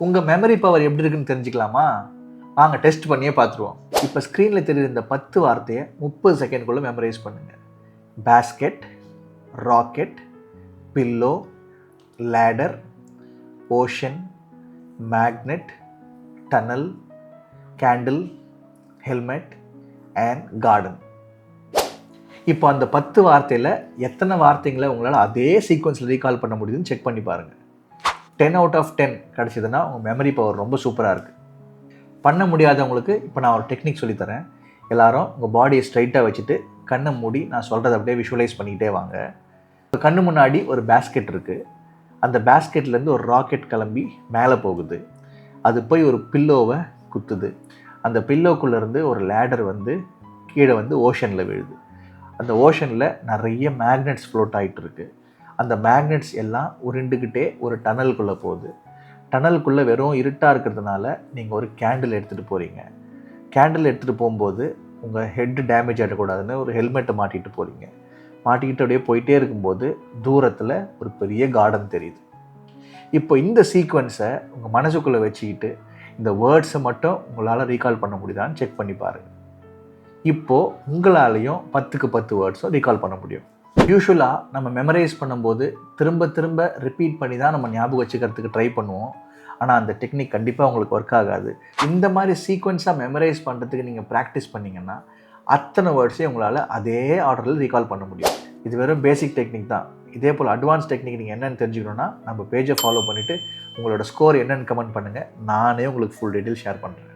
உங்கள் memory power எப்படி இருக்குன்னு தெரிஞ்சுக்கலாமா? வாங்க டெஸ்ட் பண்ணியே பார்த்துருவோம். இப்போ ஸ்க்ரீனில் தெரியுற இந்த 10 வார்த்தையை 30 செகண்ட்குள்ளே மெமரைஸ் பண்ணுங்கள். Basket, rocket, pillow, ladder, ocean, magnet, tunnel, candle, helmet and garden. இப்போ அந்த 10 வார்த்தையில் எத்தனை வார்த்தைங்களை உங்களால் அதே சீக்வன்ஸில் ரீகால் பண்ண முடியுதுன்னு செக் பண்ணி பாருங்கள். 10 out of 10 கிடச்சிதுன்னா உங்கள் மெமரி பவர் ரொம்ப சூப்பராக இருக்குது. பண்ண முடியாதவங்களுக்கு இப்போ நான் ஒரு டெக்னிக் சொல்லித்தரேன். எல்லோரும் உங்கள் பாடியை ஸ்ட்ரைட்டாக வச்சுட்டு கண்ணை மூடி நான் சொல்கிறத அப்படியே விஷுவலைஸ் பண்ணிக்கிட்டே வாங்க. கண்ணு முன்னாடி ஒரு பேஸ்கெட் இருக்குது. அந்த பேஸ்கெட்லேருந்து ஒரு ராக்கெட் கிளம்பி மேலே போகுது. அது போய் ஒரு பில்லோவை குத்துது. அந்த பில்லோக்குள்ளேருந்து ஒரு லேடர் வந்து கீழே வந்து ஓஷனில் விழுது. அந்த ஓஷனில் நிறைய மேக்னெட்ஸ் ஃப்ளோட் ஆகிட்டு இருக்குது. அந்த மேக்னெட்ஸ் எல்லாம் உருண்டுக்கிட்டே ஒரு டனலுக்குள்ளே போகுது. டனலுக்குள்ளே வெறும் இருட்டாக இருக்கிறதுனால நீங்கள் ஒரு கேண்டில் எடுத்துகிட்டு போகிறீங்க. கேண்டில் எடுத்துகிட்டு போகும்போது உங்கள் ஹெட்டு டேமேஜ் ஆகிடக்கூடாதுன்னு ஒரு ஹெல்மெட்டை மாட்டிகிட்டு போகிறீங்க. மாட்டிக்கிட்டு அப்படியே போயிட்டே இருக்கும்போது தூரத்தில் ஒரு பெரிய கார்டன் தெரியுது. இப்போ இந்த சீக்வன்ஸை உங்கள் மனசுக்குள்ளே வச்சுக்கிட்டு இந்த வேர்ட்ஸை மட்டும் உங்களால் ரீகால் பண்ண முடியுதான்னு செக் பண்ணி பாருங்கள். இப்போது உங்களாலேயும் 10க்கு 10 வேர்ட்ஸும் ரீகால் பண்ண முடியும். யூஸ்வலாக நம்ம மெமரைஸ் பண்ணும்போது திரும்ப திரும்ப ரிப்பீட் பண்ணி தான் நம்ம ஞாபகம் வச்சுக்கிறதுக்கு ட்ரை பண்ணுவோம். ஆனால் அந்த டெக்னிக் கண்டிப்பாக உங்களுக்கு ஒர்க் ஆகாது. இந்த மாதிரி சீக்வன்ஸாக மெமரைஸ் பண்ணுறதுக்கு நீங்கள் ப்ராக்டிஸ் பண்ணிங்கன்னா அத்தனை வேர்ட்ஸையும் உங்களால் அதே ஆர்டரில் ரீகால் பண்ண முடியும். இது வெறும் பேசிக் டெக்னிக் தான். இதே போல் அட்வான்ஸ் டெக்னிக் நீங்கள் என்னென்னு தெரிஞ்சுக்கணுன்னா நம்ம பேஜை ஃபாலோ பண்ணிவிட்டு உங்களோட ஸ்கோர் என்னென்னு கமெண்ட் பண்ணுங்கள். நானே உங்களுக்கு ஃபுல் டீட்டெயில் ஷேர் பண்ணுறேன்.